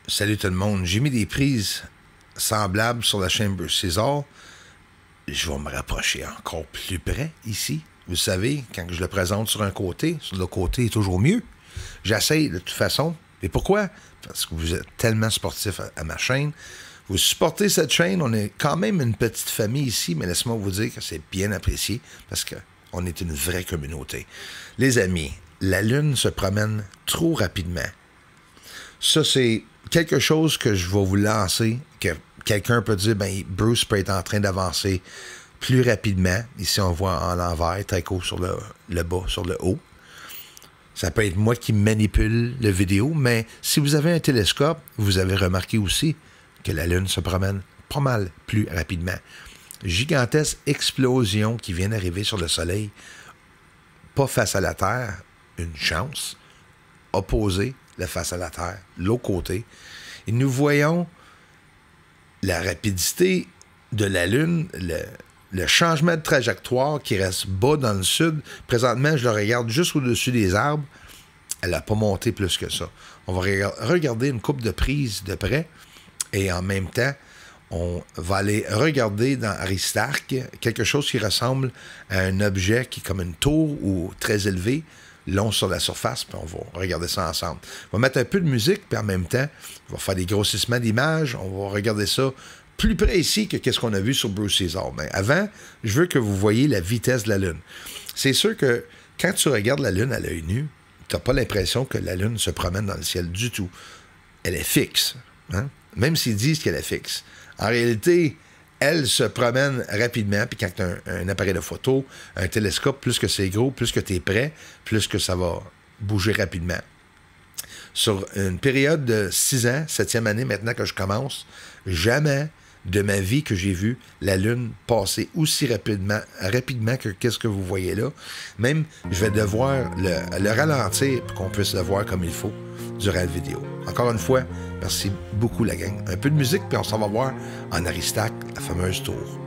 Salut tout le monde. J'ai mis des prises semblables sur la chaîne Bruce César. Je vais me rapprocher encore plus près ici. Vous savez, quand je le présente sur un côté, sur l'autre côté est toujours mieux. J'essaye de toute façon. Et pourquoi? Parce que vous êtes tellement sportif à ma chaîne. Vous supportez cette chaîne. On est quand même une petite famille ici, mais laissez-moi vous dire que c'est bien apprécié parce qu'on est une vraie communauté. Les amis, la Lune se promène trop rapidement. Ça, c'est quelque chose que je vais vous lancer, que quelqu'un peut dire, ben Bruce peut être en train d'avancer plus rapidement. Ici, on voit en l'envers, Tycho sur le bas, sur le haut. Ça peut être moi qui manipule la vidéo, mais si vous avez un télescope, vous avez remarqué aussi que la Lune se promène pas mal plus rapidement. Gigantesque explosion qui vient d'arriver sur le Soleil, pas face à la Terre, une chance, opposée, la face à la Terre, l'autre côté. Et nous voyons la rapidité de la Lune, le changement de trajectoire qui reste bas dans le sud. Présentement, je le regarde juste au-dessus des arbres. Elle n'a pas monté plus que ça. On va regarder une coupe de prise de près et en même temps, on va aller regarder dans Aristarque quelque chose qui ressemble à un objet qui est comme une tour ou très élevé, long sur la surface, puis on va regarder ça ensemble. On va mettre un peu de musique, puis en même temps, on va faire des grossissements d'images, on va regarder ça plus précis que ce qu'on a vu sur Bruce César. Mais avant, je veux que vous voyez la vitesse de la Lune. C'est sûr que quand tu regardes la Lune à l'œil nu, tu n'as pas l'impression que la Lune se promène dans le ciel du tout. Elle est fixe, hein? Même s'ils disent qu'elle est fixe. En réalité, elle se promène rapidement, puis quand tu as un appareil de photo, un télescope, plus que c'est gros, plus que tu es prêt, plus que ça va bouger rapidement. Sur une période de 6 ans, 7e année maintenant que je commence, jamais de ma vie que j'ai vu la Lune passer aussi rapidement que qu'est-ce que vous voyez là. Même, je vais devoir le ralentir pour qu'on puisse le voir comme il faut durant la vidéo. Encore une fois, merci beaucoup la gang. Un peu de musique, puis on s'en va voir en Aristarque, la fameuse tour.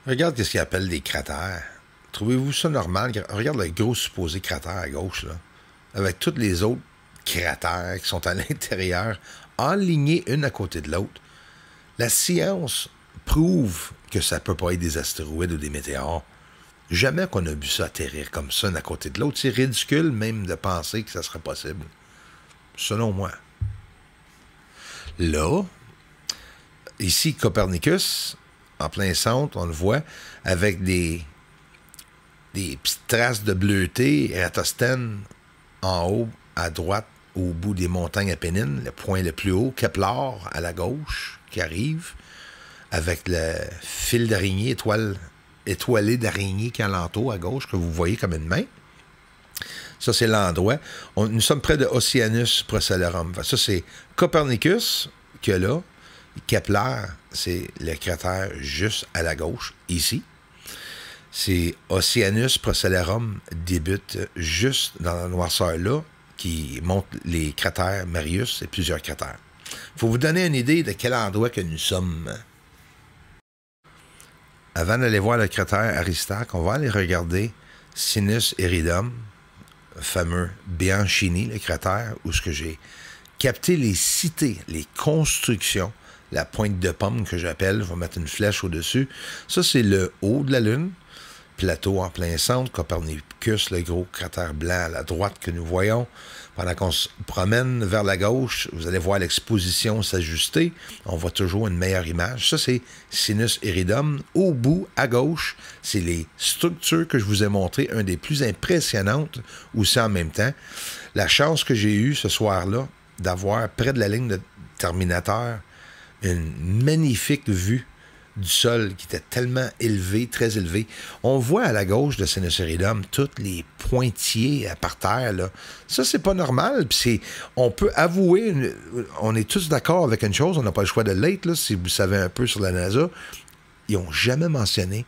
Regarde ce qu'ils appellent des cratères. Trouvez-vous ça normal? Regarde le gros supposé cratère à gauche, là, avec tous les autres cratères qui sont à l'intérieur, enlignés une à côté de l'autre. La science prouve que ça peut pas être des astéroïdes ou des météores. Jamais qu'on a vu ça atterrir comme ça, un à côté de l'autre. C'est ridicule même de penser que ça serait possible. Selon moi. Là, ici, Copernicus, en plein centre, on le voit, avec des petites traces de bleuté, Eratosthène en haut, à droite, au bout des montagnes Apennines, le point le plus haut, Kepler à la gauche, qui arrive, avec le fil d'araignée, étoilé d'araignée qui est alentour à gauche, que vous voyez comme une main. Ça, c'est l'endroit. Nous sommes près de Oceanus Procellarum. Ça, c'est Copernicus, que là. Kepler, c'est le cratère juste à la gauche, ici. C'est Oceanus Procellarum débute juste dans la noirceur là, qui montre les cratères Marius et plusieurs cratères. Il faut vous donner une idée de quel endroit que nous sommes. Avant d'aller voir le cratère Aristarque, on va aller regarder Sinus Iridum, fameux Bianchini, le cratère, où ce que j'ai capté les cités, les constructions, la pointe de pomme que j'appelle, je vais mettre une flèche au-dessus. Ça, c'est le haut de la Lune, plateau en plein centre, Copernicus, le gros cratère blanc à la droite que nous voyons. Pendant qu'on se promène vers la gauche, vous allez voir l'exposition s'ajuster. On voit toujours une meilleure image. Ça, c'est Sinus Iridum. Au bout, à gauche, c'est les structures que je vous ai montrées, un des plus impressionnantes aussi en même temps. La chance que j'ai eue ce soir-là d'avoir près de la ligne de terminateur une magnifique vue du sol qui était tellement élevé, très élevé. On voit à la gauche de Sinus Iridum tous les pointillés par terre, là. Ça, c'est pas normal. Puis on peut avouer, on est tous d'accord avec une chose, on n'a pas le choix de l'être, là, si vous savez un peu sur la NASA. Ils n'ont jamais mentionné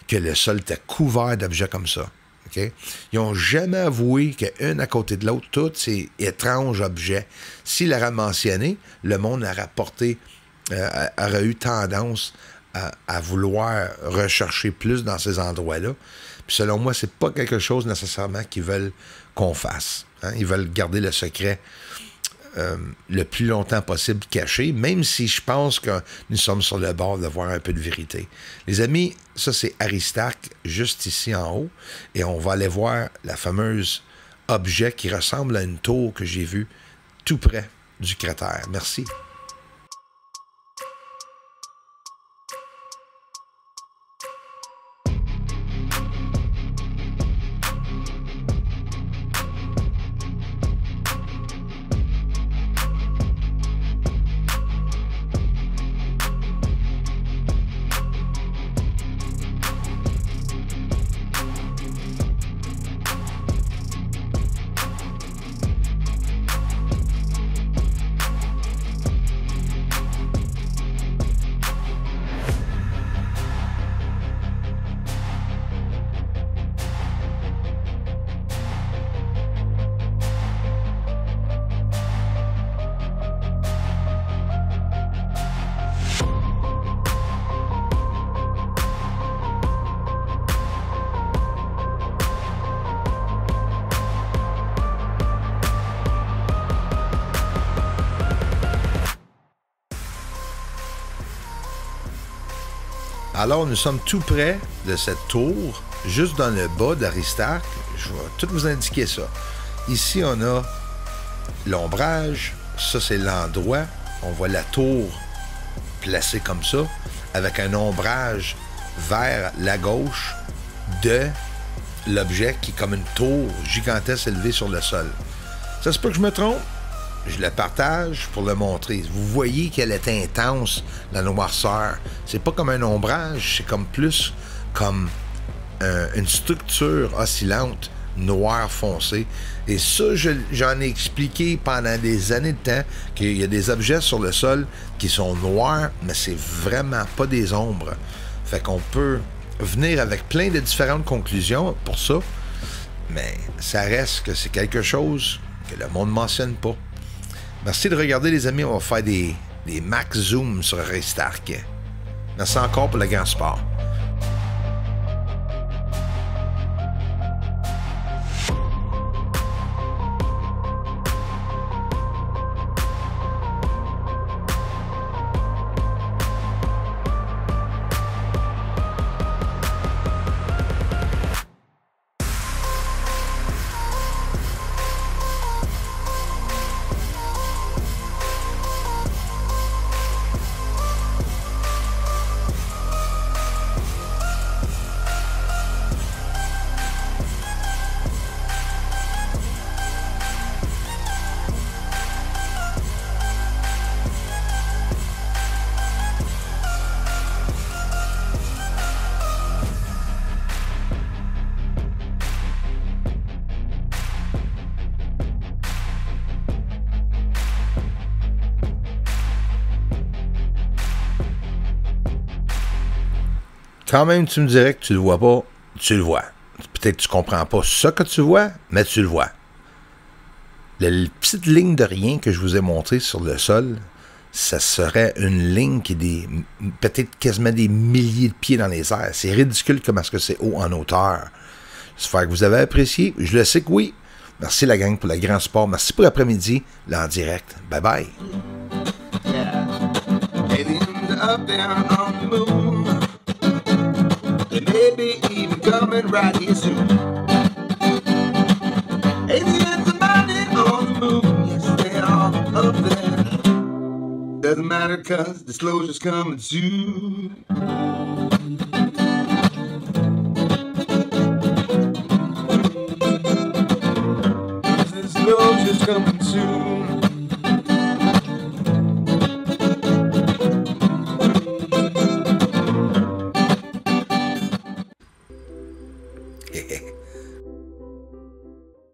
que le sol était couvert d'objets comme ça. Okay? Ils n'ont jamais avoué qu'un à côté de l'autre, tous ces étranges objets, s'ils l'auraient mentionné, le monde aurait eu tendance à vouloir rechercher plus dans ces endroits-là. Puis selon moi, c'est pas quelque chose nécessairement qu'ils veulent qu'on fasse. Hein? Ils veulent garder le secret le plus longtemps possible caché, même si je pense que nous sommes sur le bord de voir un peu de vérité. Les amis, ça c'est Aristarque, juste ici en haut, et on va aller voir la fameuse objet qui ressemble à une tour que j'ai vue tout près du cratère. Merci. Alors, nous sommes tout près de cette tour, juste dans le bas d'Aristarque. Je vais tout vous indiquer ça. Ici, on a l'ombrage. Ça, c'est l'endroit. On voit la tour placée comme ça, avec un ombrage vers la gauche de l'objet qui est comme une tour gigantesque élevée sur le sol. Ça se peut que je me trompe. Je le partage pour le montrer. Vous voyez qu'elle est intense, la noirceur. C'est pas comme un ombrage, c'est comme plus comme une structure oscillante, noire foncée. Et ça, j'en ai expliqué pendant des années de temps qu'il y a des objets sur le sol qui sont noirs, mais c'est vraiment pas des ombres. Fait qu'on peut venir avec plein de différentes conclusions pour ça, mais ça reste que c'est quelque chose que le monde ne mentionne pas. Merci de regarder, les amis. On va faire des max zoom sur Aristarque. Merci encore pour le grand sport. Quand même, tu me dirais que tu le vois pas, tu le vois. Peut-être que tu comprends pas ce que tu vois, mais tu le vois. La petite ligne de rien que je vous ai montrée sur le sol, ça serait une ligne qui est peut-être quasiment des milliers de pieds dans les airs. C'est ridicule comment est-ce que c'est haut en hauteur. J'espère que vous avez apprécié. Je le sais que oui. Merci la gang pour le grand sport. Merci pour l'après-midi, là en direct. Bye bye. Yeah. Aliens up there on the moon. They may be even coming right here soon. Aliens are mining on the moon. Yes, they are up there. Doesn't matter cause disclosure's coming soon. Disclosure's coming